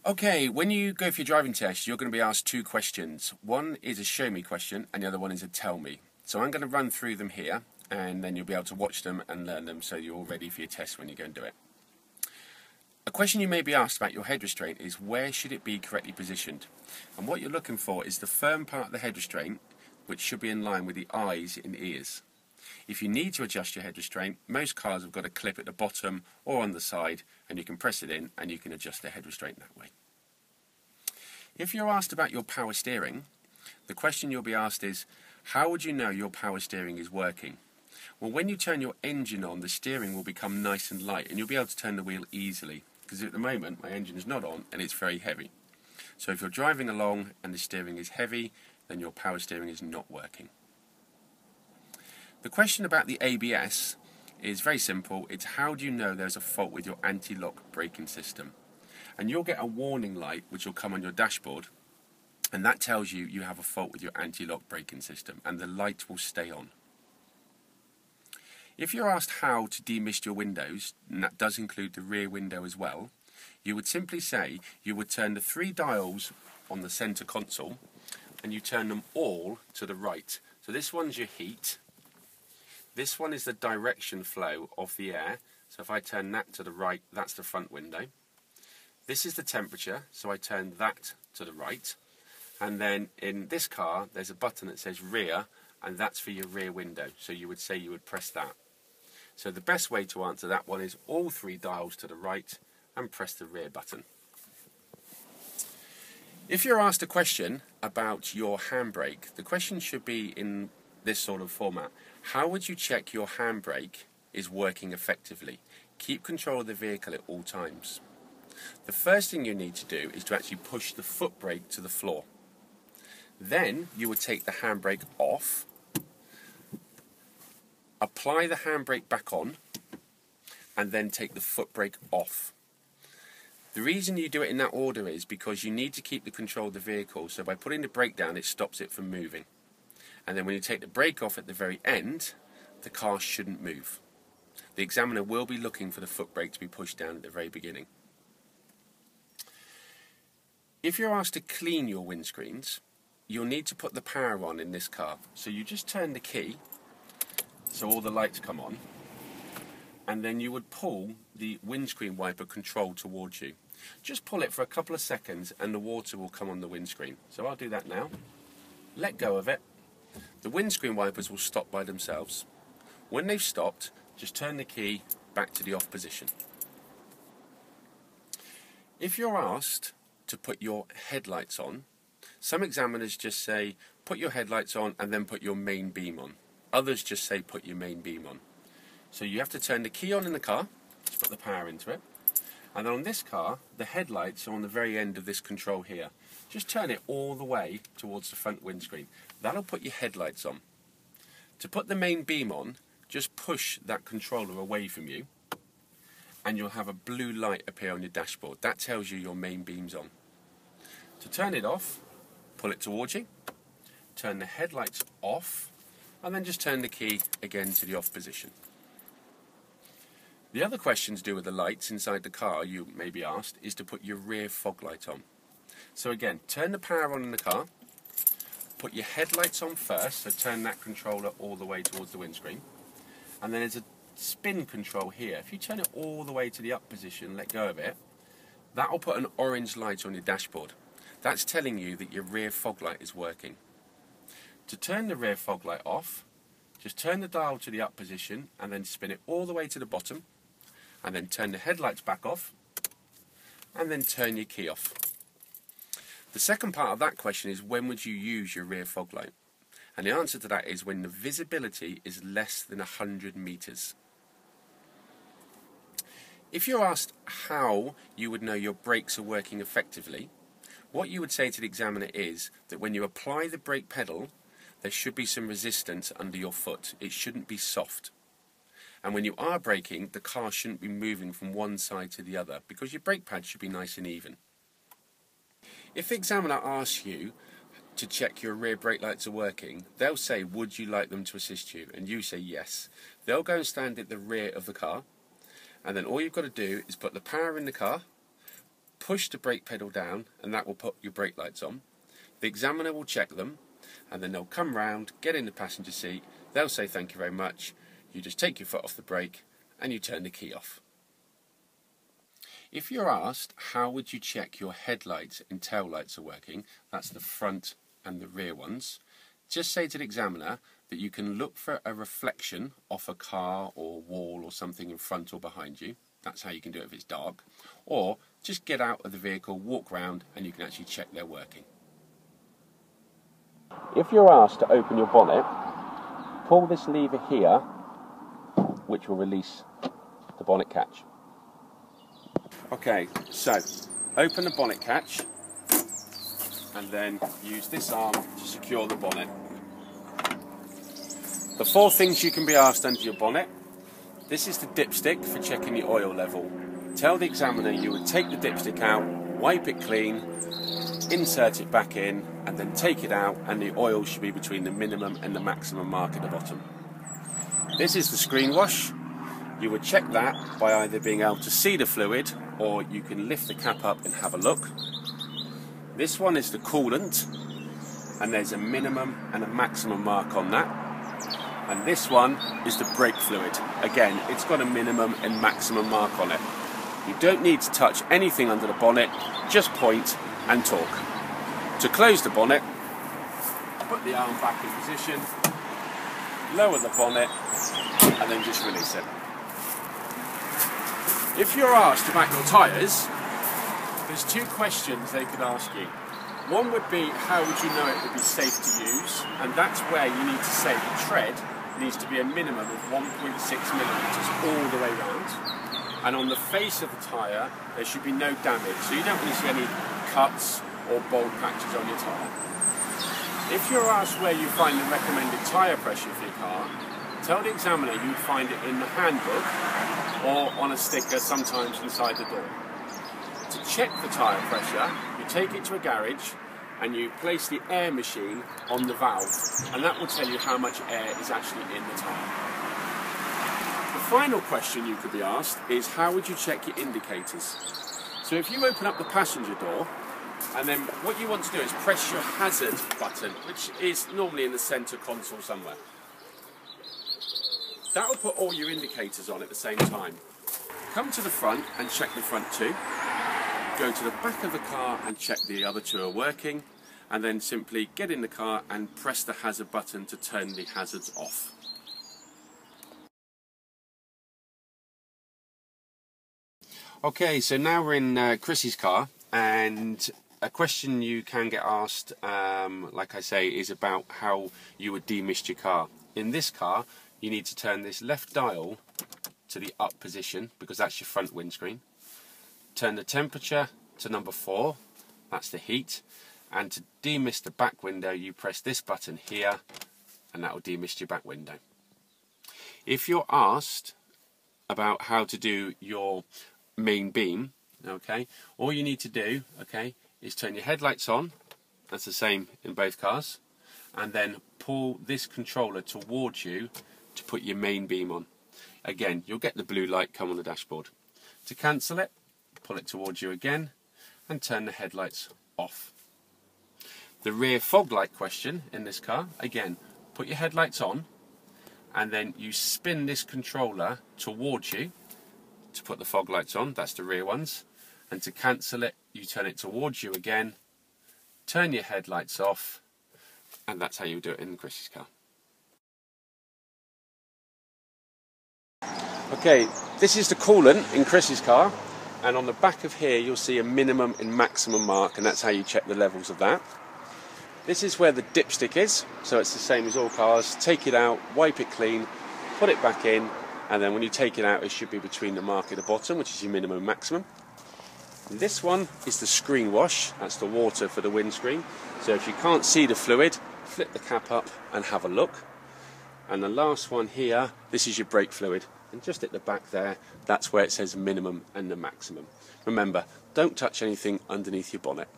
Okay, when you go for your driving test, you're going to be asked two questions. One is a show me question and the other one is a tell me. So I'm going to run through them here and then you'll be able to watch them and learn them so you're all ready for your test when you go and do it. A question you may be asked about your head restraint is where should it be correctly positioned? And what you're looking for is the firm part of the head restraint which should be in line with the eyes and ears. If you need to adjust your head restraint, most cars have got a clip at the bottom or on the side and you can press it in and you can adjust the head restraint that way. If you're asked about your power steering, the question you'll be asked is, how would you know your power steering is working? Well, when you turn your engine on, the steering will become nice and light and you'll be able to turn the wheel easily, because at the moment my engine is not on and it's very heavy. So if you're driving along and the steering is heavy, then your power steering is not working. The question about the ABS is very simple. It's how do you know there's a fault with your anti-lock braking system? And you'll get a warning light which will come on your dashboard and that tells you you have a fault with your anti-lock braking system and the light will stay on. If you're asked how to demist your windows, and that does include the rear window as well, you would simply say you would turn the three dials on the centre console and you turn them all to the right. So this one's your heat. This one is the direction flow of the air, so if I turn that to the right, that's the front window. This is the temperature, so I turn that to the right. And then in this car, there's a button that says rear, and that's for your rear window, so you would say you would press that. So the best way to answer that one is all three dials to the right and press the rear button. If you're asked a question about your handbrake, the question should be in this sort of format. How would you check your handbrake is working effectively? Keep control of the vehicle at all times. The first thing you need to do is to actually push the foot brake to the floor. Then you would take the handbrake off, apply the handbrake back on, and then take the foot brake off. The reason you do it in that order is because you need to keep the control of the vehicle, so by putting the brake down it stops it from moving. And then when you take the brake off at the very end, the car shouldn't move. The examiner will be looking for the foot brake to be pushed down at the very beginning. If you're asked to clean your windscreens, you'll need to put the power on in this car. So you just turn the key, so all the lights come on, and then you would pull the windscreen wiper control towards you. Just pull it for a couple of seconds and the water will come on the windscreen. So I'll do that now. Let go of it. The windscreen wipers will stop by themselves. When they've stopped, just turn the key back to the off position. If you're asked to put your headlights on, some examiners just say put your headlights on and then put your main beam on. Others just say put your main beam on. So you have to turn the key on in the car to put the power into it. And then on this car, the headlights are on the very end of this control here. Just turn it all the way towards the front windscreen. That'll put your headlights on. To put the main beam on, just push that controller away from you and you'll have a blue light appear on your dashboard. That tells you your main beam's on. To turn it off, pull it towards you, turn the headlights off, and then just turn the key again to the off position. The other question to do with the lights inside the car, you may be asked, is to put your rear fog light on. So again, turn the power on in the car, put your headlights on first, so turn that controller all the way towards the windscreen, and then there's a spin control here. If you turn it all the way to the up position, let go of it, that will put an orange light on your dashboard. That's telling you that your rear fog light is working. To turn the rear fog light off, just turn the dial to the up position and then spin it all the way to the bottom, and then turn the headlights back off, and then turn your key off. The second part of that question is when would you use your rear fog light? And the answer to that is when the visibility is less than 100 meters. If you're asked how you would know your brakes are working effectively, what you would say to the examiner is that when you apply the brake pedal, there should be some resistance under your foot. It shouldn't be soft. And when you are braking, the car shouldn't be moving from one side to the other because your brake pad should be nice and even. If the examiner asks you to check your rear brake lights are working, they'll say, would you like them to assist you? And you say yes. They'll go and stand at the rear of the car, and then all you've got to do is put the power in the car, push the brake pedal down and that will put your brake lights on. The examiner will check them and then they'll come round, get in the passenger seat, they'll say thank you very much, you just take your foot off the brake and you turn the key off. If you're asked how would you check your headlights and tail lights are working, that's the front and the rear ones, just say to the examiner that you can look for a reflection off a car or wall or something in front or behind you. That's how you can do it if it's dark. Or just get out of the vehicle, walk round, and you can actually check they're working. If you're asked to open your bonnet, pull this lever here, which will release the bonnet catch. Okay, so open the bonnet catch and then use this arm to secure the bonnet. The 4 things you can be asked under your bonnet. This is the dipstick for checking the oil level. Tell the examiner you would take the dipstick out, wipe it clean, insert it back in, and then take it out, and the oil should be between the minimum and the maximum mark at the bottom. This is the screen wash. You would check that by either being able to see the fluid, or you can lift the cap up and have a look. This one is the coolant, and there's a minimum and a maximum mark on that. And this one is the brake fluid. Again, it's got a minimum and maximum mark on it. You don't need to touch anything under the bonnet, just point and talk. To close the bonnet, put the arm back in position, lower the bonnet, and then just release it. If you're asked about your tyres, there's 2 questions they could ask you. One would be, how would you know it would be safe to use? And that's where you need to say the tread needs to be a minimum of 1.6 millimetres all the way round. And on the face of the tyre, there should be no damage. So you don't really see any cuts or bald patches on your tyre. If you're asked where you find the recommended tyre pressure for your car, tell the examiner you'd find it in the handbook or on a sticker sometimes inside the door. To check the tyre pressure, you take it to a garage and you place the air machine on the valve, and that will tell you how much air is actually in the tyre. The final question you could be asked is, how would you check your indicators? So if you open up the passenger door, and then what you want to do is press your hazard button, which is normally in the centre console somewhere. That will put all your indicators on at the same time. Come to the front and check the front 2. Go to the back of the car and check the other 2 are working, and then simply get in the car and press the hazard button to turn the hazards off. Okay, so now we're in Chris's car, and a question you can get asked, like I say, is about how you would demist your car. In this car, you need to turn this left dial to the up position, because that's your front windscreen. Turn the temperature to number 4, that's the heat, and to demist the back window you press this button here and that will demist your back window. If you're asked about how to do your main beam, okay, all you need to do, okay, is turn your headlights on, that's the same in both cars, and then pull this controller towards you to put your main beam on. Again, you'll get the blue light come on the dashboard. To cancel it, pull it towards you again and turn the headlights off. The rear fog light question in this car, again, put your headlights on and then you spin this controller towards you to put the fog lights on, that's the rear ones, and to cancel it you turn it towards you again, turn your headlights off, and that's how you do it in Chris's car. Okay, this is the coolant in Chris's car, and on the back of here you'll see a minimum and maximum mark, and that's how you check the levels of that. This is where the dipstick is, so it's the same as all cars. Take it out, wipe it clean, put it back in, and then when you take it out it should be between the mark at the bottom, which is your minimum and maximum. And this one is the screen wash, that's the water for the windscreen. So if you can't see the fluid, flip the cap up and have a look. And the last one here, this is your brake fluid. And just at the back there, that's where it says minimum and the maximum. Remember, don't touch anything underneath your bonnet.